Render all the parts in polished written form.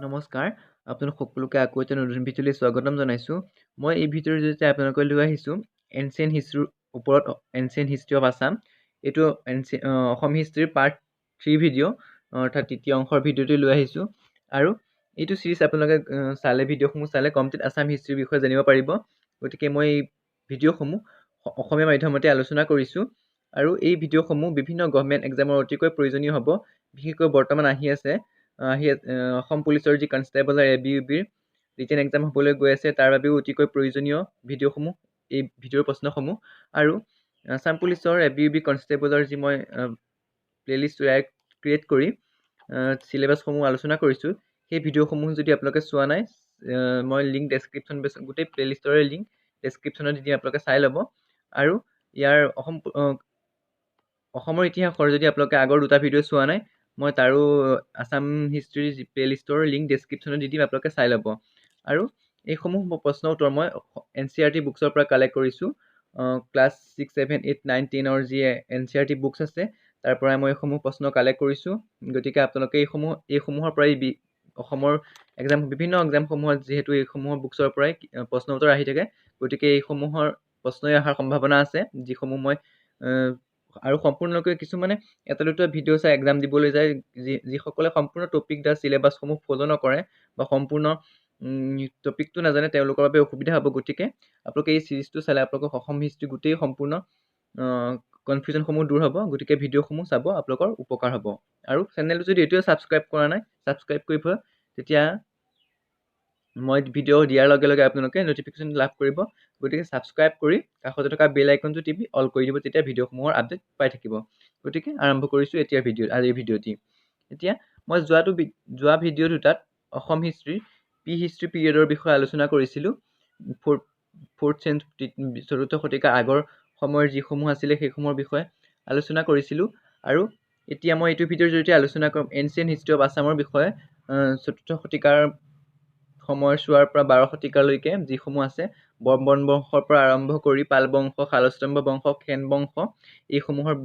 নমস্কাৰ আপোনালোক সকলোকে আকৌ এটা নতুন ভিডিঅ'লৈ স্বাগতম জনাইছোঁ। মই এই ভিডিঅ'ৰ জৰিয়তে আপোনালোকক লৈ আহিছোঁ এনচিয়েণ্ট হিষ্ট্ৰীৰ ওপৰত এনচিয়েণ্ট হিষ্ট্ৰী অফ আছাম। এইটো অসম হিষ্ট্ৰীৰ পাৰ্ট 3 ভিডিঅ' অৰ্থাৎ তৃতীয় অংশৰ ভিডিঅ'টো লৈ আহিছোঁ। আৰু এইটো চিৰিজ আপোনালোকে ভিডিঅ'সমূহ চালে কমপ্লিট আছাম হিষ্ট্ৰীৰ বিষয়ে জানিব পাৰিব। গতিকে মই এই ভিডিঅ'সমূহ অসমীয়া মাধ্যমতে আলোচনা কৰিছোঁ। আৰু এই ভিডিঅ'সমূহ বিভিন্ন গভৰ্ণমেণ্ট এক্সামৰ অতিকৈ প্ৰয়োজনীয় হ'ব। বিশেষকৈ বৰ্তমান আহি আছে অসম পুলিচৰ যি কনষ্টেবলৰ ABUBৰ ৰিটেন এক্সাম হ'বলৈ গৈ আছে, তাৰ বাবেও অতিকৈ প্ৰয়োজনীয় ভিডিঅ'সমূহ এই ভিডিঅ'ৰ প্ৰশ্নসমূহ। আৰু আছাম পুলিচৰ ABUB কনষ্টেবলৰ যি মই প্লেলিষ্ট ক্ৰিয়েট কৰি চিলেবাছসমূহ আলোচনা কৰিছোঁ, সেই ভিডিঅ'সমূহ যদি আপোনালোকে চোৱা নাই, মই লিংক ডেছক্ৰিপশ্যন গোটেই প্লেলিষ্টৰে লিংক ডেছক্ৰিপশ্যনত দি আপোনালোকে চাই ল'ব। আৰু ইয়াৰ অসমৰ ইতিহাসৰ যদি আপোনালোকে আগৰ দুটা ভিডিঅ' চোৱা নাই, মই তাৰো আছাম হিষ্ট্ৰীৰ প্লেলিষ্টৰ লিংক ডেছক্ৰিপশ্যনত দি দিম, আপোনালোকে চাই ল'ব। আৰু এইসমূহ প্ৰশ্ন উত্তৰ মই NCERT বুকছৰ পৰা কালেক্ট কৰিছোঁ। ক্লাছ 6, 7, 8, 9, 10ৰ যি NCERT বুকছ আছে, তাৰ পৰাই মই এইসমূহ প্ৰশ্ন কালেক্ট কৰিছোঁ। গতিকে আপোনালোকে এইসমূহৰ পৰাই অসমৰ বিভিন্ন এক্সামসমূহত যিহেতু এইসমূহৰ বুকছৰ পৰাই প্ৰশ্ন উত্তৰ আহি থাকে, গতিকে এইসমূহৰ প্ৰশ্নই অহাৰ সম্ভাৱনা আছে, যিসমূহ মই আৰু সম্পূৰ্ণকৈ কিছুমানে এটা দুটা ভিডিঅ' চাই এক্সাম দিবলৈ যায়, যিসকলে সম্পূৰ্ণ টপিক বা চিলেবাছসমূহ ফ'ল' নকৰে বা সম্পূৰ্ণ টপিকটো নাজানে, তেওঁলোকৰ বাবে অসুবিধা হ'ব। গতিকে আপোনালোকে এই চিৰিজটো চালে আপোনালোকক অসম হিষ্ট্ৰী গোটেই সম্পূৰ্ণ কনফিউজনসমূহ দূৰ হ'ব। গতিকে ভিডিঅ'সমূহ চাব, আপোনালোকৰ উপকাৰ হ'ব। আৰু চেনেলটো যদি এতিয়াও ছাবস্ক্ৰাইব কৰা নাই, ছাবস্ক্ৰাইব কৰি থ'ব, তেতিয়া মই ভিডিঅ' দিয়াৰ লগে লগে আপোনালোকে নটিফিকেশ্যন লাভ কৰিব। গতিকে ছাবস্ক্ৰাইব কৰি কাষতে থকা বেল আইকনটো টিপি অল কৰি দিব, তেতিয়া ভিডিঅ'সমূহৰ আপডেট পাই থাকিব। গতিকে আৰম্ভ কৰিছোঁ আজিৰ ভিডিঅ'টি। এতিয়া মই যোৱা ভিডিঅ' দুটাত অসম হিষ্ট্ৰীৰ হিষ্ট্ৰী পিৰিয়ডৰ বিষয়ে আলোচনা কৰিছিলোঁ। চতুৰ্থ শতিকাৰ আগৰ সময়ৰ যিসমূহ আছিলে সেইসমূহৰ বিষয়ে আলোচনা কৰিছিলোঁ। আৰু এতিয়া মই এইটো ভিডিঅ'ৰ জৰিয়তে আলোচনা কৰিম এনচিয়েণ্ট হিষ্ট্ৰী অফ আছামৰ বিষয়ে। চতুৰ্থ শতিকাৰ সময়ছোৱাৰ পৰা 12 শতিকালৈকে যিসমূহ আছে, বৰ্মন বংশৰ পৰা আৰম্ভ কৰি পাল বংশ, শালস্তম্ভ বংশ, সেন বংশ, এইসমূহৰ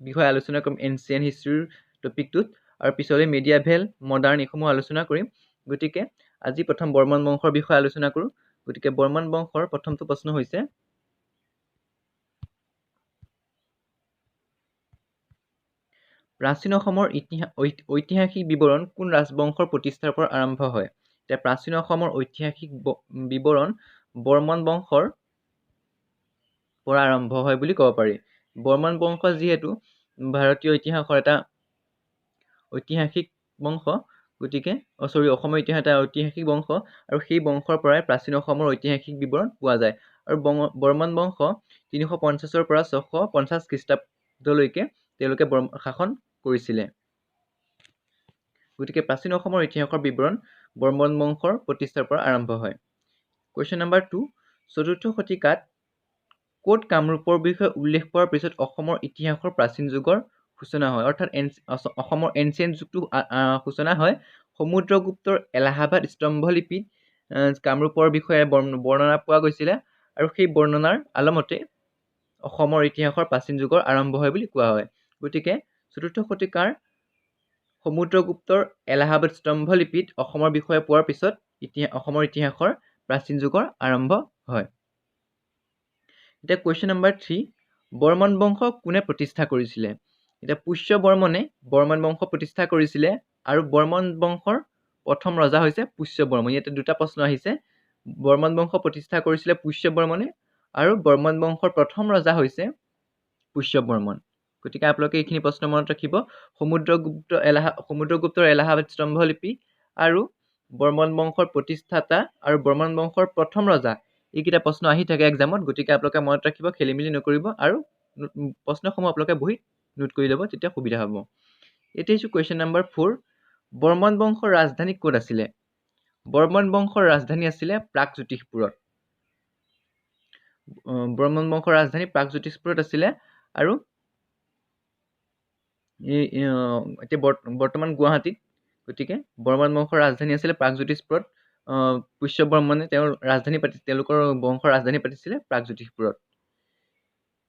বিষয়ে আলোচনা কৰিম এনচিয়েণ্ট হিষ্ট্ৰীৰ টপিকটোত। আৰু পিছলৈ মেডিয়াভেল, মডাৰ্ণ এইসমূহ আলোচনা কৰিম। গতিকে আজি প্ৰথম বৰ্মন বংশৰ বিষয়ে আলোচনা কৰোঁ। গতিকে বৰ্মন বংশৰ প্ৰথমটো প্ৰশ্ন হৈছে, প্ৰাচীন অসমৰ ঐতিহাসিক বিৱৰণ কোন ৰাজবংশৰ প্ৰতিষ্ঠাৰ পৰা আৰম্ভ হয়? এতিয়া প্ৰাচীন অসমৰ ঐতিহাসিক বিৱৰণ বৰ্মন বংশৰ পৰা আৰম্ভ হয় বুলি ক'ব পাৰি। বৰ্মন বংশ যিহেতু ভাৰতীয় ইতিহাসৰ এটা ঐতিহাসিক বংশ, গতিকে অসমৰ ইতিহাসৰ এটা ঐতিহাসিক বংশ, আৰু সেই বংশৰ পৰাই প্ৰাচীন অসমৰ ঐতিহাসিক বিৱৰণ পোৱা যায়। আৰু বৰ্মন বংশ 350ৰ পৰা 650 খ্ৰীষ্টাব্দলৈকে তেওঁলোকে শাসন কৰিছিলে। গতিকে প্ৰাচীন অসমৰ ইতিহাসৰ বিৱৰণ বৰ্মন বংশৰ প্ৰতিষ্ঠাৰ পৰা আৰম্ভ হয়। কুৱেশ্যন নম্বৰ 2, চতুৰ্থ শতিকাত ক'ত কামৰূপৰ বিষয়ে উল্লেখ পোৱাৰ পিছত অসমৰ ইতিহাসৰ প্ৰাচীন যুগৰ সূচনা হয়? অৰ্থাৎ অসমৰ এনচিয়েণ্ট যুগটো সূচনা হয় সমুদ্ৰগুপ্তৰ এলাহাবাদ স্তম্ভলিপিত কামৰূপৰ বিষয়ে বৰ্ণনা পোৱা গৈছিলে, আৰু সেই বৰ্ণনাৰ আলমতে অসমৰ ইতিহাসৰ প্ৰাচীন যুগৰ আৰম্ভ হয় বুলি কোৱা হয়। গতিকে চতুৰ্থ শতিকাৰ সমুদ্ৰগুপ্তৰ এলাহাবাদ স্তম্ভলিপিত অসমৰ বিষয়ে পোৱাৰ পিছত অসমৰ ইতিহাসৰ প্ৰাচীন যুগৰ আৰম্ভ হয়। এতিয়া কুৱেশ্যন নম্বৰ 3, বৰ্মন বংশ কোনে প্ৰতিষ্ঠা কৰিছিলে? এতিয়া পুষ্য বৰ্মনে বৰ্মন বংশ প্ৰতিষ্ঠা কৰিছিলে, আৰু বৰ্মন বংশৰ প্ৰথম ৰজা হৈছে পুষ্য বৰ্মন। ইয়াতে দুটা প্ৰশ্ন আহিছে, বৰ্মন বংশ প্ৰতিষ্ঠা কৰিছিলে পুষ্য বৰ্মনে, আৰু বৰ্মন বংশৰ প্ৰথম ৰজা হৈছে পুষ্য বৰ্মন। গতিকে আপোনালোকে এইখিনি প্ৰশ্ন মনত ৰাখিব। সমুদ্ৰগুপ্তৰ এলাহাবাদ স্তম্ভলিপি আৰু বৰ্মন বংশৰ প্ৰতিষ্ঠাতা আৰু বৰ্মন বংশৰ প্ৰথম ৰজা, এইকেইটা প্ৰশ্ন আহি থাকে এক্সামত। গতিকে আপোনালোকে মনত ৰাখিব, খেলি মেলি নকৰিব, আৰু প্ৰশ্নসমূহ আপোনালোকে বহীত নোট কৰি ল'ব, তেতিয়া সুবিধা হ'ব। এতিয়া হৈছে কুৱেশ্যন নম্বৰ 4, বৰ্মন বংশৰ ৰাজধানী ক'ত আছিলে? বৰ্মন বংশৰ ৰাজধানী আছিলে প্ৰাগজ্যোতিষপুৰত। বৰ্মন বংশৰ ৰাজধানী প্ৰাগজ্যোতিষপুৰত আছিলে, আৰু এতিয়া বৰ্তমান গুৱাহাটীত। গতিকে বৰ্মন বংশৰ ৰাজধানী আছিলে প্ৰাগজ্যোতিষপুৰত। পুষ্য বৰ্মনে তেওঁলোকৰ বংশৰ ৰাজধানী পাতিছিলে প্ৰাগজ্যোতিষপুৰত।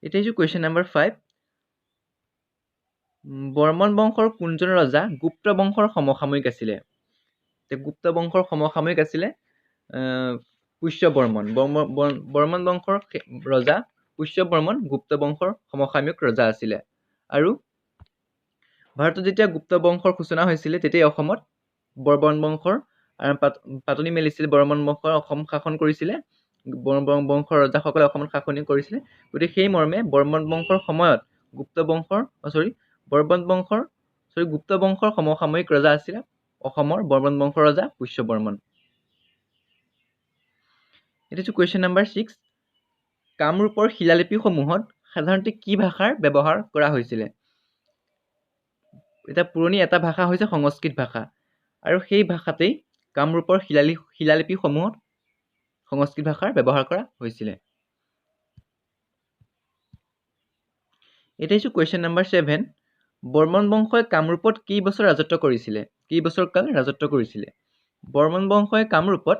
এতিয়া হৈছে কুৱেশ্যন নম্বৰ 5, বৰ্মন বংশৰ কোনজন ৰজা গুপ্ত বংশৰ সমসাময়িক আছিলে? গুপ্ত বংশৰ সমসাময়িক আছিলে পুষ্যবৰ্মন। বৰ্মন বংশৰ ৰজা পুষ্যবৰ্মন গুপ্ত বংশৰ সমসাময়িক ৰজা আছিলে। আৰু ভাৰতত যেতিয়া গুপ্ত বংশৰ সূচনা হৈছিলে তেতিয়াই অসমত বৰ্মন বংশৰ পাতনি মেলিছিল। বৰ্মন বংশই অসম শাসন কৰিছিলে। বৰ্মন বংশৰ ৰজাসকলে অসমত শাসন কৰিছিলে। গতিকে সেই মৰ্মে বৰ্মন বংশৰ সময়ত গুপ্ত বংশৰ সমসাময়িক ৰজা আছিলে অসমৰ বৰ্মন বংশৰ ৰজা পুষ্যবৰ্মন। এইটো কুৱেশ্যন নম্বৰ 6। কামৰূপৰ শিলালিপিসমূহত সাধাৰণতে কি ভাষাৰ ব্যৱহাৰ কৰা হৈছিলে? এটা পুৰণি এটা ভাষা হৈছে সংস্কৃত ভাষা, আৰু সেই ভাষাতেই কামৰূপৰ শিলালিপিসমূহত সংস্কৃত ভাষাৰ ব্যৱহাৰ কৰা হৈছিলে। এতিয়া কুৱেশ্যন নম্বৰ 7। বৰ্মন বংশই কামৰূপত কেইবছৰ ৰাজত্ব কৰিছিলে? কেইবছৰ কাল ৰাজত্ব কৰিছিলে? বৰ্মন বংশই কামৰূপত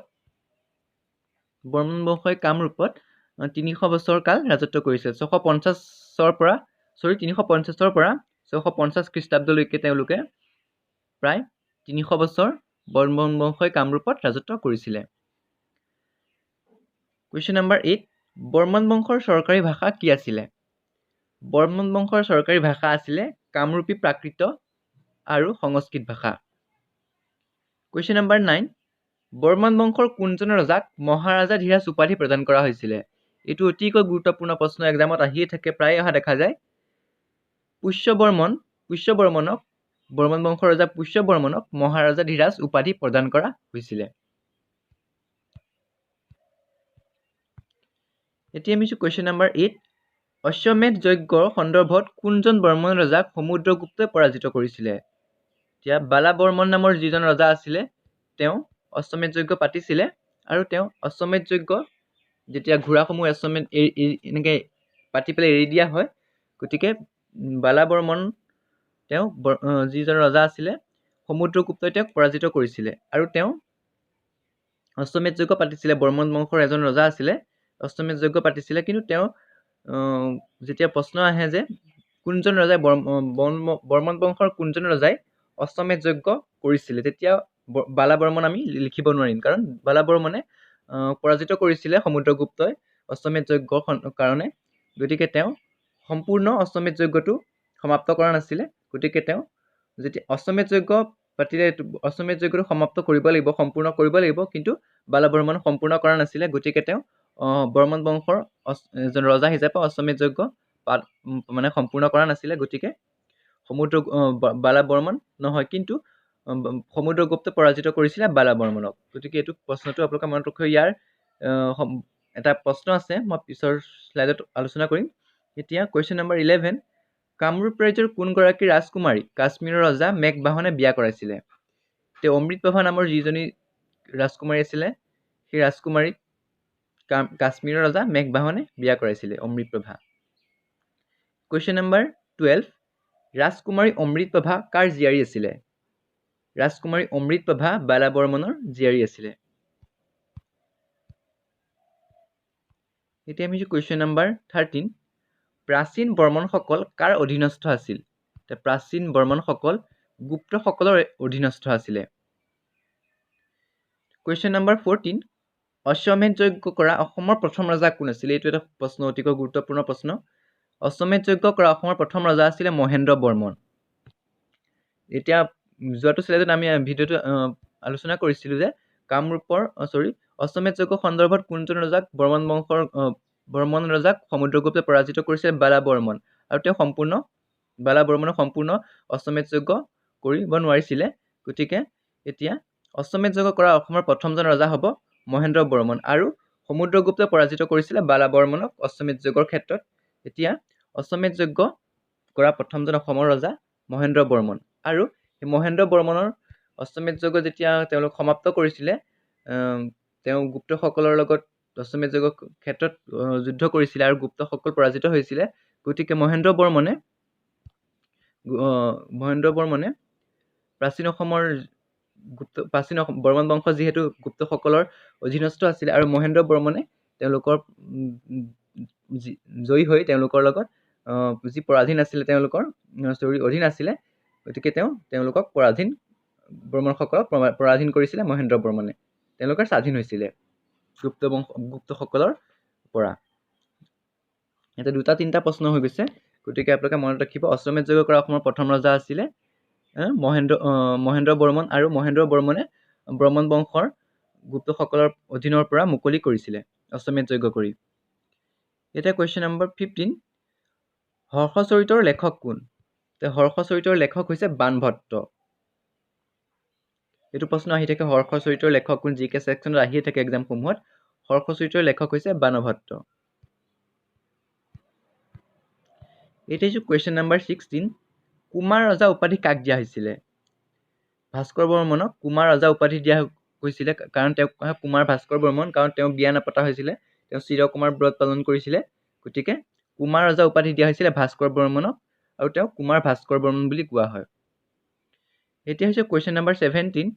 300 বছৰ কাল ৰাজত্ব কৰিছিল। 350 পৰা 650 খ্ৰীষ্টাব্দলৈকে তেওঁলোকে প্ৰায় 300 বছৰ বৰ্মন বংশই কামৰূপত ৰাজত্ব কৰিছিলে। Question number 8। বৰ্মন বংশৰ চৰকাৰী ভাষা কি আছিলে? বৰ্মন বংশৰ চৰকাৰী ভাষা আছিলে কামৰূপী প্ৰাকৃত আৰু সংস্কৃত ভাষা। Question number 9। বৰ্মন বংশৰ কোনজন ৰজাক মহাৰাজা ধীৰাজ উপাধি প্ৰদান কৰা হৈছিলে? এইটো অতিকৈ গুৰুত্বপূৰ্ণ প্ৰশ্ন, এক্সামত আহিয়ে থাকে, প্ৰায় অহা দেখা যায়। বৰ্মন বংশৰ ৰজা পুষ্যবৰ্মনক মহাৰাজা ধীৰাজ উপাধি প্ৰদান কৰা হৈছিলে। এতিয়া আমি কুৱেশ্যন নম্বৰ 8। অশ্বমেধ যজ্ঞৰ সন্দৰ্ভত কোনজন বৰ্মন ৰজাক সমুদ্ৰগুপ্তই পৰাজিত কৰিছিলে? এতিয়া বালা বৰ্মন নামৰ যিজন ৰজা আছিলে তেওঁ অশ্বমেধ যজ্ঞ পাতিছিলে, আৰু তেওঁ অশ্বমেধ যজ্ঞ যেতিয়া ঘোঁৰাসমূহ অশ্বমেধ এনেকৈ পাতি পেলাই এৰি দিয়া হয়, গতিকে বালা বৰ্মন তেওঁ যিজন ৰজা আছিলে সমুদ্ৰগুপ্তই তেওঁক পৰাজিত কৰিছিলে, আৰু তেওঁ অশ্বমেধ যজ্ঞ পাতিছিলে। বৰ্মন বংশৰ এজন ৰজা আছিলে, অশ্বমেধ যজ্ঞ পাতিছিলে। কিন্তু তেওঁ যেতিয়া প্ৰশ্ন আহে যে কোনজন ৰজাই বৰ্মন বংশৰ কোনজন ৰজাই অশ্বমেধ যজ্ঞ কৰিছিলে, তেতিয়া বালা বৰ্মন আমি লিখিব নোৱাৰিম, কাৰণ বালা বৰ্মনে পৰাজিত কৰিছিলে সমুদ্ৰগুপ্তই অশ্বমেধ যজ্ঞৰ কাৰণে। গতিকে তেওঁ সম্পূৰ্ণ অশ্বমেধ যজ্ঞটো সমাপ্ত কৰা নাছিলে। গতিকে তেওঁ যেতিয়া অশ্বমেধ যজ্ঞ পাতিলে অশ্বমেধ যজ্ঞটো সমাপ্ত কৰিব লাগিব, সম্পূৰ্ণ কৰিব লাগিব, কিন্তু বালা বৰ্মন সম্পূৰ্ণ কৰা নাছিলে। গতিকে তেওঁ বৰ্মন বংশৰ এজন ৰজা হিচাপে অশ্বমেধ যজ্ঞ সম্পূৰ্ণ কৰা নাছিলে। গতিকে বালা বৰ্মন নহয়, কিন্তু সমুদ্ৰগুপ্তই পৰাজিত কৰিছিলে বালা বৰ্মনক। গতিকে এইটো প্ৰশ্নটো আপোনালোকে মনত ৰাখিব। ইয়াৰ এটা প্ৰশ্ন আছে, মই পিছৰ শ্লাইডত আলোচনা কৰিম। এতিয়া কুৱেশ্যন নম্বৰ 11। কামৰূপ ৰাজ্যৰ কোনগৰাকী ৰাজকুমাৰী কাশ্মীৰৰ ৰজা মেঘবাহনে বিয়া কৰাইছিলে? তেওঁ অমৃতপ্ৰভা নামৰ যিজনী ৰাজকুমাৰী আছিলে, সেই ৰাজকুমাৰীক কাশ্মীৰৰ ৰজা মেঘবাহনে বিয়া কৰাইছিলে, অমৃতপ্ৰভা। Question number 12। ৰাজকুমাৰী অমৃতপ্ৰভা কাৰ জীয়াৰী আছিলে? ৰাজকুমাৰী অমৃতপ্ৰভা বালা বৰ্মনৰ জীয়াৰী আছিলে। এতিয়া আমি কুৱেশ্যন নম্বৰ 13। প্ৰাচীন বৰ্মনসকল কাৰ অধীনস্থ আছিল? প্ৰাচীন বৰ্মনসকল গুপ্তসকলৰ অধীনস্থ আছিলে। Question number 14। অশ্বমেধ যজ্ঞ কৰা অসমৰ প্ৰথম ৰজা কোন আছিলে? এইটো এটা প্ৰশ্ন, অতিকৈ গুৰুত্বপূৰ্ণ প্ৰশ্ন। অশ্বমেধ যজ্ঞ কৰা অসমৰ প্ৰথম ৰজা আছিলে মহেন্দ্ৰ বৰ্মন। এতিয়া যোৱাটো শ্লাইডত আমি ভিডিঅ'টো আলোচনা কৰিছিলোঁ যে অশ্বমেধ যজ্ঞ সন্দৰ্ভত কোনজন ৰজাক বৰ্মন ৰজাক সমুদ্ৰগুপ্তই পৰাজিত কৰিছিলে? বালা বৰ্মন। আৰু তেওঁ বালা বৰ্মনে সম্পূৰ্ণ অশ্বমেধ যজ্ঞ কৰিব নোৱাৰিছিলে। গতিকে এতিয়া অশ্বমেধ যজ্ঞ কৰা অসমৰ প্ৰথমজন ৰজা হ'ব মহেন্দ্ৰ বৰ্মন, আৰু সমুদ্ৰগুপ্তই পৰাজিত কৰিছিলে বালা বৰ্মনক অশ্বমেধ যজ্ঞৰ ক্ষেত্ৰত। এতিয়া অশ্বমেধ যজ্ঞ কৰা প্ৰথমজন অসমৰ ৰজা মহেন্দ্ৰ বৰ্মন, আৰু মহেন্দ্ৰ বৰ্মনৰ অশ্বমেধ যজ্ঞ যেতিয়া তেওঁলোক সমাপ্ত কৰিছিলে, তেওঁ গুপ্তসকলৰ লগত অশ্বমেধ যজ্ঞৰ ক্ষেত্ৰত যুদ্ধ কৰিছিলে, আৰু গুপ্তসকল পৰাজিত হৈছিলে। গতিকে মহেন্দ্ৰ বৰ্মনে প্ৰাচীন বৰ্মন বংশ যিহেতু গুপ্তসকলৰ অধীনস্থ আছিলে, আৰু মহেন্দ্ৰ বৰ্মনে তেওঁলোকৰ জয়ী হৈ তেওঁলোকৰ লগত যি পৰাধীন আছিলে তেওঁলোকৰ অধীন আছিলে, গতিকে তেওঁলোকক পৰাধীন বৰ্মনসকলক পৰাধীন কৰিছিলে মহেন্দ্ৰ বৰ্মনে। তেওঁলোকে স্বাধীন হৈছিলে গুপ্তসকলৰ পৰা। এতিয়া 2-3টা প্ৰশ্ন হৈ গৈছে, গতিকে আপোনালোকে মনত ৰাখিব। অশ্বমেধ যজ্ঞ কৰা অসমৰ প্ৰথম ৰজা আছিলে মহেন্দ্ৰ বৰ্মন, আৰু মহেন্দ্ৰ বৰ্মনে ব্ৰহ্মণ বংশৰ গুপ্তসকলৰ অধীনৰ পৰা মুকলি কৰিছিলে অশ্বমেধ যজ্ঞ কৰি। এতিয়া কুৱেশ্যন নম্বৰ 15, হৰ্ষচৰিতৰ লেখক কোন? হৰ্ষচৰিতৰ লেখক হৈছে বাণভট্ট। এইটো প্ৰশ্ন আহি থাকে, হৰ্ষচৰিতৰ লেখক কোন? জিকে ছেকশ্যনত আহিয়ে থাকে এক্সামসমূহত। হৰ্ষচৰিতৰ লেখক হৈছে বাণভট্ট। এতিয়া হৈছে কুৱেশ্যন নম্বৰ 16, কুমাৰ ৰজা উপাধি কাক দিয়া হৈছিলে? ভাস্কৰ বৰ্মনক কুমাৰ ৰজা উপাধি দিয়া হৈছিলে, কাৰণ তেওঁ কুমাৰ ভাস্কৰ বৰ্মন, কাৰণ তেওঁ বিয়া নাপতা হৈছিলে, তেওঁ চিৰকুমাৰ ব্ৰত পালন কৰিছিলে। গতিকে কুমাৰ ৰজা উপাধি দিয়া হৈছিলে ভাস্কৰ বৰ্মনক, আৰু তেওঁ কুমাৰ ভাস্কৰ বৰ্মন বুলি কোৱা হয়। এতিয়া হৈছে কুৱেশ্যন নম্বৰ 17,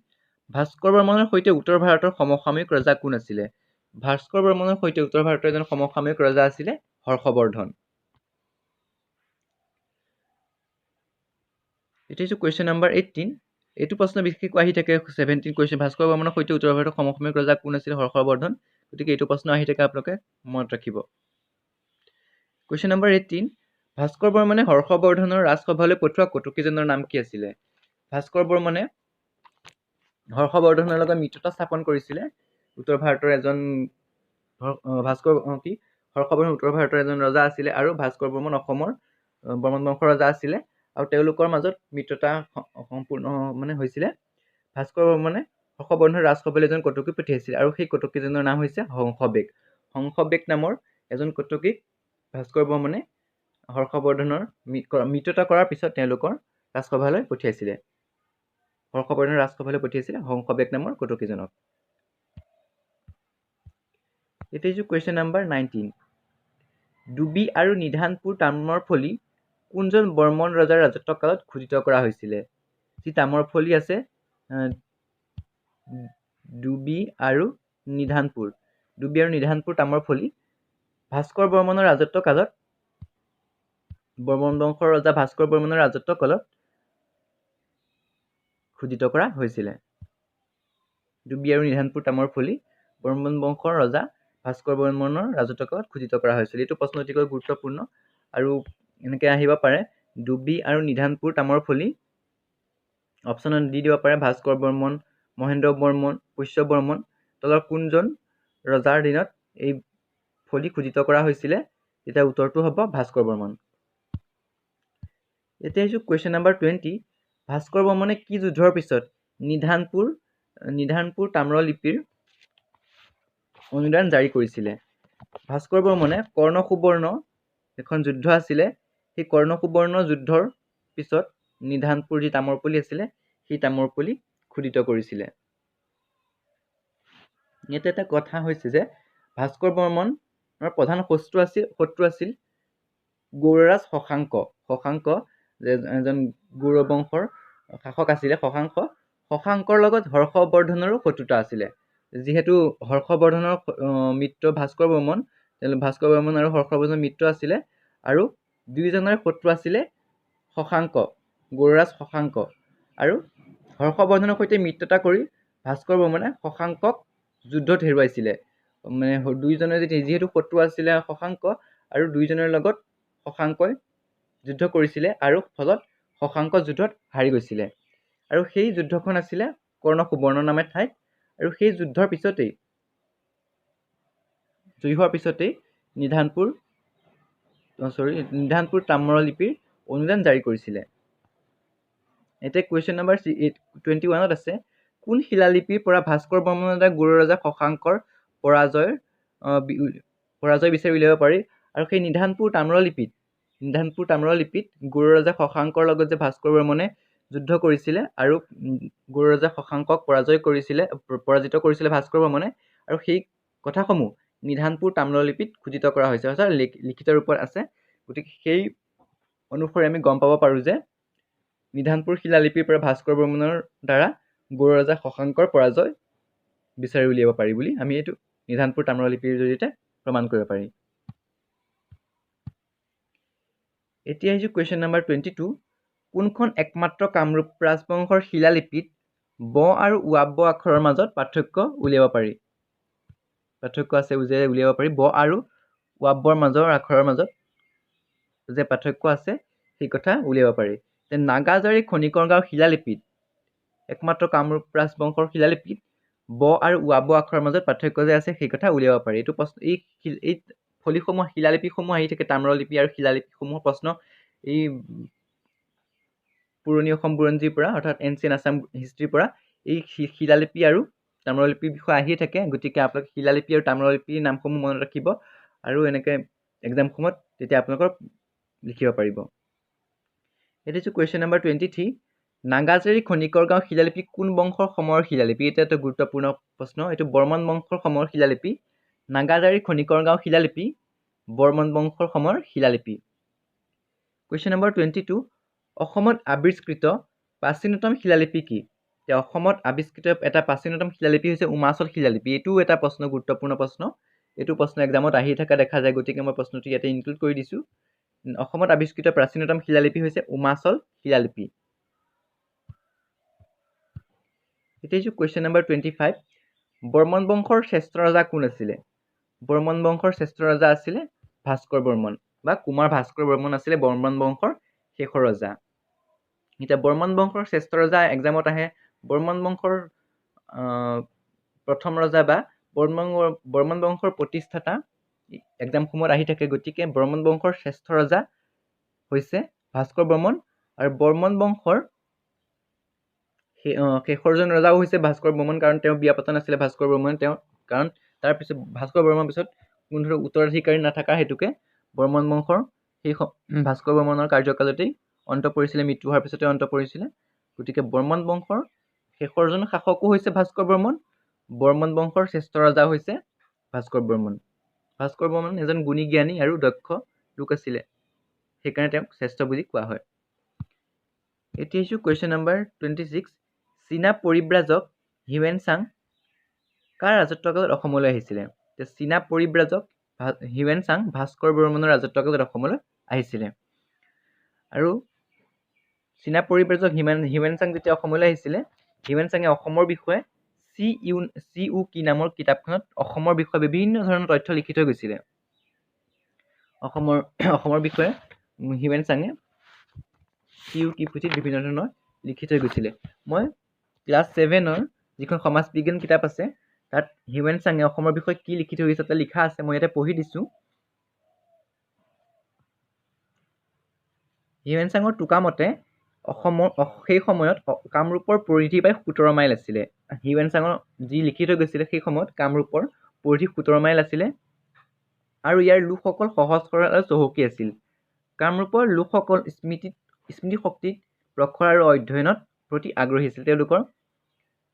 ভাস্কৰ বৰ্মনৰ সৈতে উত্তৰ ভাৰতৰ সমসাময়িক ৰজা কোন আছিলে? ভাস্কৰ বৰ্মনৰ সৈতে উত্তৰ ভাৰতৰ এজন সমসাময়িক ৰজা আছিলে হৰ্ষবৰ্ধন। এতিয়া হৈছে কুৱেশ্যন নম্বৰ 18, এইটো প্ৰশ্ন বিশেষকৈ আহি থাকে 17 কুৱেশ্যন, ভাস্কৰ বৰ্মনৰ সৈতে উত্তৰ ভাৰতৰ সমসাময়িক ৰজা কোন আছিলে? হৰ্ষবৰ্ধন। গতিকে এইটো প্ৰশ্ন আহি থাকে, আপোনালোকে মনত ৰাখিব। কুৱেশ্যন নম্বৰ 18, ভাস্কৰ বৰ্মনে হৰ্ষবৰ্ধনৰ ৰাজসভালৈ পঠোৱা কটকীজনৰ নাম কি আছিলে? ভাস্কৰ বৰ্মনে হৰ্ষবৰ্ধনৰ লগত মিত্ৰতা স্থাপন কৰিছিলে। উত্তৰ ভাৰতৰ এজন হৰ্ষবৰ্ধন উত্তৰ ভাৰতৰ এজন ৰজা আছিলে, আৰু ভাস্কৰ বৰ্মন অসমৰ বৰ্মন বংশৰ ৰজা আছিলে, আৰু তেওঁলোকৰ মাজত মিত্ৰতা সম্পূৰ্ণ হৈছিলে। ভাস্কৰ বৰ্মনে হৰ্ষবৰ্ধনৰ ৰাজসভালৈ এজন কটকী পঠিয়াইছিলে, আৰু সেই কটকীজনৰ নাম হৈছে হংসবেগ। হংসবেগ নামৰ এজন কটকীক ভাস্কৰ বৰ্মনে হৰ্ষবৰ্ধনৰ মিত্ৰতা কৰাৰ পিছত তেওঁলোকৰ ৰাজসভালৈ পঠিয়াইছিলে। হৰ্ষবৰ্ধনৰ ৰাজসভালৈ পঠিয়াইছিলে হংসবেগ নামৰ কটকীজনক। এতিয়া হৈছে কুৱেশ্যন নম্বৰ 19, ডুবি আৰু নিধানপুৰ তামৰ ফলি কোনজন বৰ্মন ৰজাৰ ৰাজত্ব কালত খোদিত কৰা হৈছিলে? যি তামৰ ফলি আছে ডুবি আৰু নিধানপুৰ তামৰ ফলি ভাস্কৰ বৰ্মনৰ ৰাজত্ব কালত, বৰ্মন বংশৰ ৰজা ভাস্কৰ বৰ্মনৰ ৰাজত্ব কালত খোদিত কৰা হৈছিলে। ডুবি আৰু নিধানপুৰ তামৰ ফলি বৰ্মন বংশৰ ৰজা ভাস্কৰ বৰ্মনৰ ৰাজত্ব কালত খোদিত কৰা হৈছিল। এইটো প্ৰশ্ন অতিকৈ গুৰুত্বপূৰ্ণ, আৰু এনেকৈ আহিব পাৰে ডুবি আৰু নিধানপুৰ তামৰ ফলি। অপশ্যনত দি দিব পাৰে ভাস্কৰ বৰ্মন, মহেন্দ্ৰ বৰ্মন, পুষ্য বৰ্মন। তলৰ কোনজন ৰজাৰ দিনত এই ফলি খোদিত কৰা হৈছিলে? তেতিয়া উত্তৰটো হ'ব ভাস্কৰ বৰ্মন। এতিয়া আহিছোঁ কুৱেশ্যন নম্বৰ 20, ভাস্কৰ বৰ্মনে কি যুদ্ধৰ পিছত নিধানপুৰ তাম্ৰলিপিৰ অনুদান জাৰি কৰিছিলে? ভাস্কৰ বৰ্মনে কৰ্ণ সুবৰ্ণ এখন যুদ্ধ আছিলে, সেই কৰ্ণ সুবৰ্ণ যুদ্ধৰ পিছত নিধানপুৰ যি তামৰপলি আছিলে, সেই তামৰপলি খোদিত কৰিছিলে। ইয়াতে এটা কথা হৈছে যে ভাস্কৰ বৰ্মনৰ প্ৰধান শত্ৰু আছিল গৌড়ৰাজ শশাংক, যে এজন গৌড় বংশৰ শাসক আছিলে শশাংকৰ লগত হৰ্ষবৰ্ধনৰো শত্ৰুতা আছিলে। যিহেতু হৰ্ষবৰ্ধনৰ মিত্ৰ ভাস্কৰ বৰ্মন আৰু হৰ্ষবৰ্ধনৰ মিত্ৰ আছিলে, আৰু দুয়োজনৰে শত্ৰু আছিলে গৌড়ৰাজ শশাংক। আৰু হৰ্ষবৰ্ধনৰ সৈতে মিত্ৰতা কৰি ভাস্কৰ বৰ্মনে শশাংকক যুদ্ধত হেৰুৱাইছিলে। দুয়োজনে যিহেতু শত্ৰু আছিলে শশাংক, আৰু দুয়োজনৰ লগত শশাংকই যুদ্ধ কৰিছিলে, আৰু ফলত শশাংক যুদ্ধত হাৰি গৈছিলে। আৰু সেই যুদ্ধখন আছিলে কৰ্ণ সুবৰ্ণ নামে ঠাইত, আৰু সেই যুদ্ধৰ পিছতেই জয়ী হোৱাৰ পিছতেই নিধানপুৰ তাম্ৰলিপিৰ অনুদান জাৰি কৰিছিলে। এতিয়া কুৱেশ্যন নম্বৰ 21 আছে, কোন শিলালিপিৰ পৰা ভাস্কৰ বৰ্মনৰ দ্বাৰা গৌড় ৰজা শশাংকৰ পৰাজয় বিচাৰি উলিয়াব পাৰি? আৰু সেই নিধানপুৰ তাম্ৰলিপিত গৌড় ৰজা শশাংকৰ লগত যে ভাস্কৰ বৰ্মনে যুদ্ধ কৰিছিলে, আৰু গৌড় ৰজা শশাংকক পৰাজিত কৰিছিলে ভাস্কৰ বৰ্মনে, আৰু সেই কথাসমূহ নিধানপুৰ তাম্ৰলিপিত খোদিত কৰা হৈছে, অৰ্থাৎ লিখিত ৰূপত আছে। গতিকে সেই অনুসৰি আমি গম পাব পাৰোঁ যে নিধানপুৰ শিলালিপিৰ পৰা ভাস্কৰ বৰ্মনৰ দ্বাৰা গৌড় ৰজা শশাংকৰ পৰাজয় বিচাৰি উলিয়াব পাৰি বুলি আমি এইটো নিধানপুৰ তাম্ৰলিপিৰ জৰিয়তে প্ৰমাণ কৰিব পাৰি। এতিয়া আহিছোঁ কুৱেশ্যন নম্বৰ 22, কোনখন একমাত্ৰ কামৰূপ ৰাজবংশৰ শিলালিপিত ব আৰু ৱাব আখৰৰ মাজত পাৰ্থক্য উলিয়াব পাৰি। পাৰ্থক্য আছে যে উলিয়াব পাৰি। ব আৰু ৱাবৰ আখৰৰ মাজত যে পাৰ্থক্য আছে সেই কথা উলিয়াব পাৰি। নাগাজাৰী খনিকৰ গাঁও শিলালিপিত, একমাত্ৰ কামৰূপ ৰাজবংশৰ শিলালিপিত ব আৰু ৱাব আখৰৰ মাজত পাৰ্থক্য যে আছে সেই কথা উলিয়াব পাৰি। এইটো প্ৰশ্ন এই ফলিসমূহ শিলালিপিসমূহ আহি থাকে, তাম্ৰলিপি আৰু শিলালিপিসমূহৰ প্ৰশ্ন এই পুৰণি অসম বুৰঞ্জীৰ পৰা, অৰ্থাৎ এনচিয়েণ্ট আছাম হিষ্ট্ৰীৰ পৰা এই শিলালিপি আৰু তাম্ৰলিপিৰ বিষয়ে আহিয়ে থাকে। গতিকে আপোনালোকে শিলালিপি আৰু তাম্ৰলিপিৰ নামসমূহ মনত ৰাখিব আৰু এনেকৈ এক্সামসমূহত তেতিয়া আপোনালোকৰ লিখিব পাৰিব। এইটো হৈছে কুৱেশ্যন নম্বৰ 23। নাগাজাৰী খনিকৰ গাঁও শিলালিপি কোন বংশৰ সময়ৰ শিলালিপি? এটা এটা গুৰুত্বপূৰ্ণ প্ৰশ্ন। এইটো বৰ্মন বংশৰ সময়ৰ শিলালিপি। নাগাজাৰী খনিকৰ গাঁও শিলালিপি বৰ্মন বংশৰ সময়ৰ শিলালিপি। Question number 22। অসমত আৱিষ্কৃত প্ৰাচীনতম শিলালিপি কি? অসমত আৱিষ্কৃত এটা প্ৰাচীনতম শিলালিপি হৈছে উমাচল শিলালিপি। এইটোও এটা প্ৰশ্ন, গুৰুত্বপূৰ্ণ প্ৰশ্ন। এইটো প্ৰশ্ন এক্সামত আহি থকা দেখা যায়, গতিকে মই প্ৰশ্নটো ইয়াতে ইনক্লুড কৰি দিছোঁ। অসমত আৱিষ্কৃত প্ৰাচীনতম শিলালিপি হৈছে উমাচল শিলালিপি। এতিয়া হৈছে কুৱেশ্যন নম্বৰ 25। বৰ্মন বংশৰ শ্ৰেষ্ঠ ৰজা কোন আছিলে? বৰ্মন বংশৰ শ্ৰেষ্ঠ ৰজা আছিলে ভাস্কৰ বৰ্মন বা কুমাৰ ভাস্কৰ বৰ্মন আছিলে বৰ্মন বংশৰ শেষৰ ৰজা। এতিয়া বৰ্মন বংশৰ শ্ৰেষ্ঠ ৰজা এক্সামত আহে। বৰ্মন বংশৰ প্ৰথম ৰজা বা বৰ্মন বংশৰ প্ৰতিষ্ঠাতা এক্সামসমূহত আহি থাকে। গতিকে বৰ্মন বংশৰ শ্ৰেষ্ঠ ৰজা হৈছে ভাস্কৰ বৰ্মন, আৰু বৰ্মন বংশৰ শেষৰজন ৰজাও হৈছে ভাস্কৰ বৰ্মন, কাৰণ তেওঁ বিয়া পতা নাছিলে ভাস্কৰ বৰ্মন। কাৰণ তাৰপিছত ভাস্কৰ বৰ্মনৰ পিছত কোনো ধৰণৰ উত্তৰাধিকাৰী নাথাকা হেতুকে বৰ্মন বংশৰ সেই ভাস্কৰ বৰ্মনৰ কাৰ্যকালতেই অন্ত পৰিছিলে, মৃত্যু হোৱাৰ পিছতে অন্ত পৰিছিলে। গতিকে বৰ্মন বংশৰ শেষৰজন শাসকো হৈছে ভাস্কৰ বৰ্মন, বৰ্মন বংশৰ শ্ৰেষ্ঠ ৰজা হৈছে ভাস্কৰ বৰ্মন। ভাস্কৰ বৰ্মন এজন গুণী জ্ঞানী আৰু দক্ষ লোক আছিলে, সেইকাৰণে তেওঁক শ্ৰেষ্ঠ বুলি কোৱা হয়। এতিয়া আহিছোঁ কুৱেশ্যন নম্বৰ 26। চীনা পৰিব্ৰাজক হিউৱেন চাং কাৰ ৰাজত্বকালত অসমলৈ আহিছিলে? চীনা পৰিব্ৰাজক হিউৱেন চাং ভাস্কৰ বৰ্মনৰ ৰাজত্বকালত অসমলৈ আহিছিলে। আৰু চীনা পৰিব্ৰাজক হিউৱেন চাং যেতিয়া অসমলৈ আহিছিলে, হিউৱেন চাঙে অসমৰ বিষয়ে চি উ কি নামৰ কিতাপখনত অসমৰ বিষয়ে বিভিন্ন ধৰণৰ তথ্য লিখি থৈ গৈছিলে। অসমৰ বিষয়ে হিউৱেন চাঙে চি উ কি পুথিত বিভিন্ন ধৰণৰ লিখি থৈ গৈছিলে। মই ক্লাছ 7ৰ যিখন সমাজ বিজ্ঞান কিতাপ আছে, তাত হিউৱেন চাঙে অসমৰ বিষয়ে কি লিখি থৈ গৈছে তাতে লিখা আছে, মই ইয়াতে পঢ়ি দিছোঁ। হিউৱেন চাঙৰ টোকামতে সেই সময়ত কামৰূপৰ পৰিধি প্ৰায় 17 মাইল আছিলে। হিউৱেন চাঙৰ যি লিখি থৈ গৈছিলে সেই সময়ত কামৰূপৰ পৰিধি 17 মাইল আছিলে, আৰু ইয়াৰ লোকসকল সহজ সৰল আৰু চহকী আছিল। কামৰূপৰ লোকসকল স্মৃতি শক্তিত প্ৰখৰ আৰু অধ্যয়নত প্ৰতি আগ্ৰহী আছিল। তেওঁলোকৰ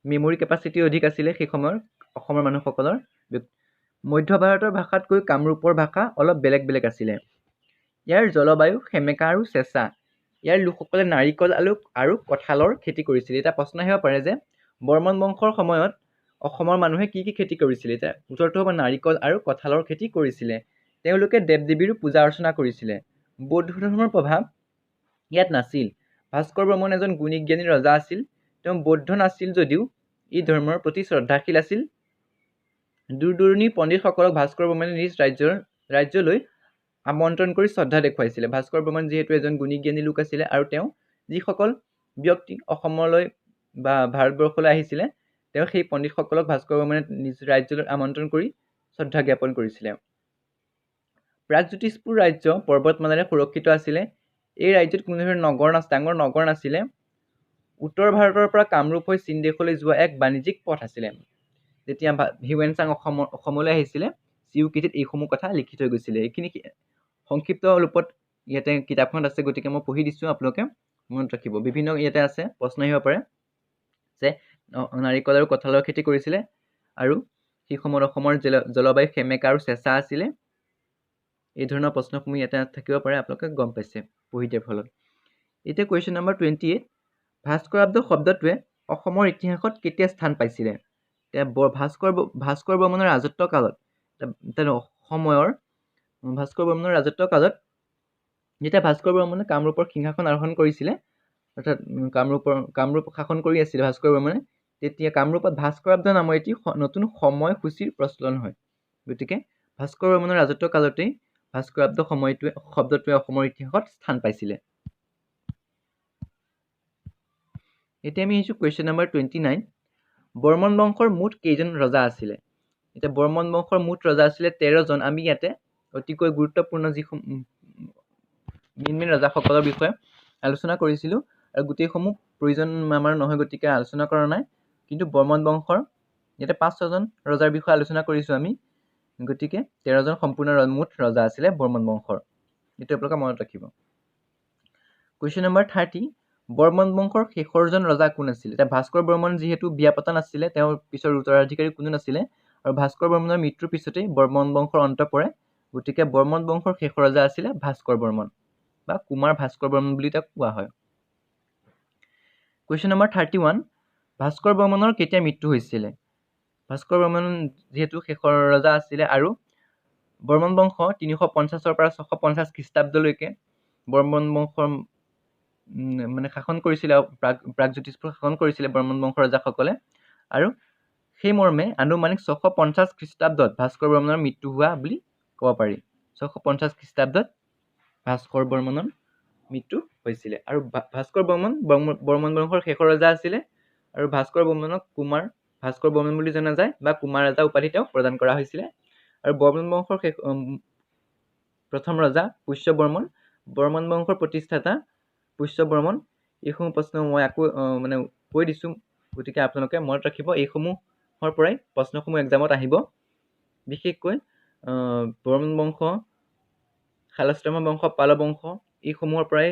মেমৰি কেপাচিটি অধিক আছিলে সেই সময়ৰ অসমৰ মানুহসকলৰ। মধ্য ভাৰতৰ ভাষাতকৈ কামৰূপৰ ভাষা অলপ বেলেগ বেলেগ আছিলে। ইয়াৰ জলবায়ু সেমেকা আৰু চেঁচা। ইয়াৰ লোকসকলে নাৰিকল আৰু কঁঠালৰ খেতি কৰিছিল। এটা প্ৰশ্ন আহিব পাৰে যে বৰ্মন বংশৰ সময়ত অসমৰ মানুহে কি কি খেতি কৰিছিলে? এতিয়া উত্তৰটো হ'ব নাৰিকল আৰু কঁঠালৰ খেতি কৰিছিলে। তেওঁলোকে দেৱ দেৱীৰো পূজা অৰ্চনা কৰিছিলে। বৌদ্ধ ধৰ্মৰ প্ৰভাৱ ইয়াত নাছিল। ভাস্কৰ বৰ্মন এজন গুণী জ্ঞানী ৰজা আছিল। তেওঁ বৌদ্ধ নাছিল যদিও এই ধৰ্মৰ প্ৰতি শ্ৰদ্ধাশীল আছিল। দূৰ দূৰণিৰ পণ্ডিতসকলক ভাস্কৰ বৰ্মনে নিজ ৰাজ্যলৈ আমন্ত্ৰণ কৰি শ্ৰদ্ধা দেখুৱাইছিলে। ভাস্কৰ বৰ্মন যিহেতু এজন গুণী জ্ঞানী লোক আছিলে, আৰু তেওঁ যিসকল ব্যক্তি অসমলৈ বা ভাৰতবৰ্ষলৈ আহিছিলে, তেওঁ সেই পণ্ডিতসকলক ভাস্কৰ বৰ্মনে নিজ ৰাজ্যলৈ আমন্ত্ৰণ কৰি শ্ৰদ্ধা জ্ঞাপন কৰিছিলে। প্ৰাগজ্যোতিষপুৰ ৰাজ্য পৰ্বতমালাৰে সুৰক্ষিত আছিলে। এই ৰাজ্যত কোনো ধৰণৰ ডাঙৰ নগৰ নাছিলে। উত্তৰ ভাৰতৰ পৰা কামৰূপ হৈ চীন দেশলৈ যোৱা এক বাণিজ্যিক পথ আছিলে। যেতিয়া হিউৱেন চাং অসমলৈ আহিছিলে, চি উ কিটিত এইসমূহ কথা লিখি থৈ গৈছিলে। এইখিনি সংক্ষিপ্ত ৰূপত ইয়াতে কিতাপখনত আছে, গতিকে মই পঢ়ি দিছোঁ, আপোনালোকে মনত ৰাখিব। বিভিন্ন ইয়াতে আছে, প্ৰশ্ন আহিব পাৰে যে নাৰিকল আৰু কঁঠালৰ খেতি কৰিছিলে, আৰু সেই সময়ত অসমৰ জলবায়ু সেমেকা আৰু চেঁচা আছিলে। এই ধৰণৰ প্ৰশ্নসমূহ ইয়াতে থাকিব পাৰে, আপোনালোকে গম পাইছে পঢ়ি দিয়াৰ ফলত। এতিয়া কুৱেশ্যন নম্বৰ 28। ভাস্কৰাব্দ শব্দটোৱে অসমৰ ইতিহাসত কেতিয়া স্থান পাইছিলে? ভাস্কৰ বৰ্মনৰ ৰাজত্ব কালত যেতিয়া ভাস্কৰ বৰ্মনে কামৰূপৰ সিংহাসন আৰোহণ কৰিছিলে, অৰ্থাৎ কামৰূপ শাসন কৰি আছিলে ভাস্কৰ বৰ্মনে, তেতিয়া কামৰূপত ভাস্কৰাব্দ নামৰ এটি নতুন সময়সূচীৰ প্ৰচলন হয়। গতিকে ভাস্কৰ বৰ্মনৰ ৰাজত্ব কালতেই ভাস্কৰাব্দ শব্দটোৱে অসমৰ ইতিহাসত স্থান পাইছিলে। এতিয়া আমি আহিছোঁ কুৱেশ্যন নম্বৰ 29। বৰ্মন বংশৰ মুঠ কেইজন ৰজা আছিলে? এতিয়া বৰ্মন বংশৰ মুঠ ৰজা আছিলে 13 জন। আমি ইয়াতে অতিকৈ গুৰুত্বপূৰ্ণ যিসমূহ মেইন ৰজাসকলৰ বিষয়ে আলোচনা কৰিছিলোঁ, আৰু গোটেইসমূহ প্ৰয়োজন আমাৰ নহয়, গতিকে আলোচনা কৰা নাই। কিন্তু বৰ্মন বংশৰ ইয়াতে 5-6জন ৰজাৰ বিষয়ে আলোচনা কৰিছোঁ আমি। গতিকে 13জন সম্পূৰ্ণ মুঠ ৰজা আছিলে বৰ্মন বংশৰ। এইটো আপোনালোকে মনত ৰাখিব। Question number 30। বৰ্মন বংশৰ শেষৰজন ৰজা কোন আছিল? এতিয়া ভাস্কৰ বৰ্মন যিহেতু বিয়া পতা নাছিলে, তেওঁৰ পিছৰ উত্তৰাধিকাৰী কোনো নাছিলে, আৰু ভাস্কৰ বৰ্মনৰ মৃত্যুৰ পিছতেই বৰ্মন বংশৰ অন্ত পৰে। গতিকে বৰ্মন বংশৰ শেষৰ ৰজা আছিলে ভাস্কৰ বৰ্মন, বা কুমাৰ ভাস্কৰ বৰ্মন বুলি তাক কোৱা হয়। Question number 31। ভাস্কৰ বৰ্মনৰ কেতিয়া মৃত্যু হৈছিলে? ভাস্কৰ বৰ্মন যিহেতু শেষৰ ৰজা আছিলে, আৰু বৰ্মন বংশ 350 পৰা 650 খ্ৰীষ্টাব্দলৈকে বৰ্মন বংশৰ মানে শাসন কৰিছিলে, প্ৰাগজ্যোতিষপুৰ শাসন কৰিছিলে বৰ্মন বংশৰ ৰজাসকলে, আৰু সেই মৰ্মে আনুমানিক 650 খ্ৰীষ্টাব্দত ভাস্কৰ বৰ্মনৰ মৃত্যু হোৱা বুলি ক'ব পাৰি। 650 খ্ৰীষ্টাব্দত ভাস্কৰ বৰ্মনৰ মৃত্যু হৈছিলে, আৰু ভাস্কৰ বৰ্মন বংশৰ শেষৰ ৰজা আছিলে, আৰু ভাস্কৰ বৰ্মনক কুমাৰ ভাস্কৰ বৰ্মন বুলি জনা যায়, বা কুমাৰ ৰজা উপাধি তেওঁক প্ৰদান কৰা হৈছিলে। আৰু বৰ্মন বংশৰ প্ৰথম ৰজা পুষ্য বৰ্মন, বৰ্মন বংশৰ প্ৰতিষ্ঠাতা পুষ্য বৰ্মন। এইসমূহ প্ৰশ্ন মই আকৌ কৈ দিছোঁ, গতিকে আপোনালোকে মনত ৰাখিব। এইসমূহৰ পৰাই প্ৰশ্নসমূহ এক্সামত আহিব। বিশেষকৈ বৰ্মন বংশ, শালস্তম্ভ বংশ, পাল বংশ, এইসমূহৰ পৰাই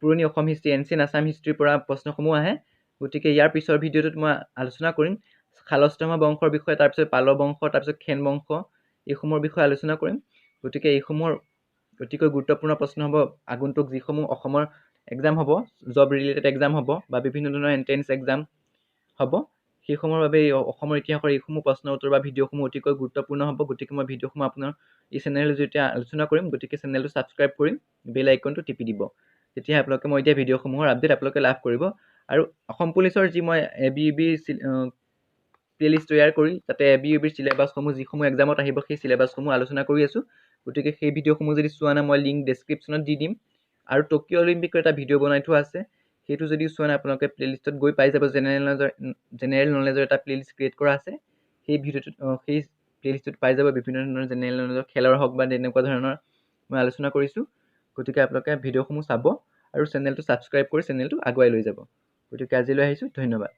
পুৰণি অসম হিষ্ট্ৰী, এনচিয়েণ্ট আছাম হিষ্ট্ৰীৰ পৰা প্ৰশ্নসমূহ আহে। গতিকে ইয়াৰ পিছৰ ভিডিঅ'টোত মই আলোচনা কৰিম শালস্তম্ভ বংশৰ বিষয়ে, তাৰপিছত পাল বংশ, তাৰপিছত খেন বংশ, এইসমূহৰ বিষয়ে আলোচনা কৰিম। গতিকে এইসমূহৰ অতিকৈ গুৰুত্বপূৰ্ণ প্ৰশ্ন হ'ব। আগন্তুক যিসমূহ অসমৰ এক্সাম হ'ব, জব ৰিলেটেড এক্সাম হ'ব, বা বিভিন্ন ধৰণৰ এণ্ট্ৰেন্স এক্সাম হ'ব, সেইসমূহৰ বাবে অসমৰ ইতিহাসৰ এইসমূহ প্ৰশ্ন উত্তৰ বা ভিডিঅ'সমূহ অতিকৈ গুৰুত্বপূৰ্ণ হ'ব। গতিকে মই ভিডিঅ'সমূহ আপোনাৰ এই চেনেলৰ জৰিয়তে আলোচনা কৰিম। গতিকে চেনেলটো ছাবস্ক্ৰাইব কৰি বেল আইকনটো টিপি দিব, তেতিয়াহে আপোনালোকে মই এতিয়া ভিডিঅ'সমূহৰ আপডেট আপোনালোকে লাভ কৰিব। আৰু অসম পুলিচৰ যি মই ABUB প্লেলিষ্ট তৈয়াৰ কৰি তাতে ABUB চিলেবাছসমূহ যিসমূহ এক্সামত আহিব, সেই চিলেবাছসমূহ আলোচনা কৰি আছোঁ। গতিকে সেই ভিডিঅ'সমূহ যদি চোৱা নাই, মই লিংক ডেছক্ৰিপশ্যনত দি দিম। আৰু টকিঅ' অলিম্পিকৰ এটা ভিডিঅ' বনাই থোৱা আছে, সেইটো যদি চোৱা নাই আপোনালোকে প্লেলিষ্টত গৈ পাই যাব। জেনেৰেল নলেজৰ এটা প্লেলিষ্ট ক্ৰিয়েট কৰা আছে, সেই প্লেলিষ্টত পাই যাব বিভিন্ন ধৰণৰ জেনেৰেল নলেজৰ, খেলৰ হওক বা তেনেকুৱা ধৰণৰ মই আলোচনা কৰিছোঁ। গতিকে আপোনালোকে ভিডিঅ'সমূহ চাব আৰু চেনেলটো ছাবস্ক্ৰাইব কৰি চেনেলটো আগুৱাই লৈ যাব। গতিকে আজিলৈ আহিছোঁ, ধন্যবাদ।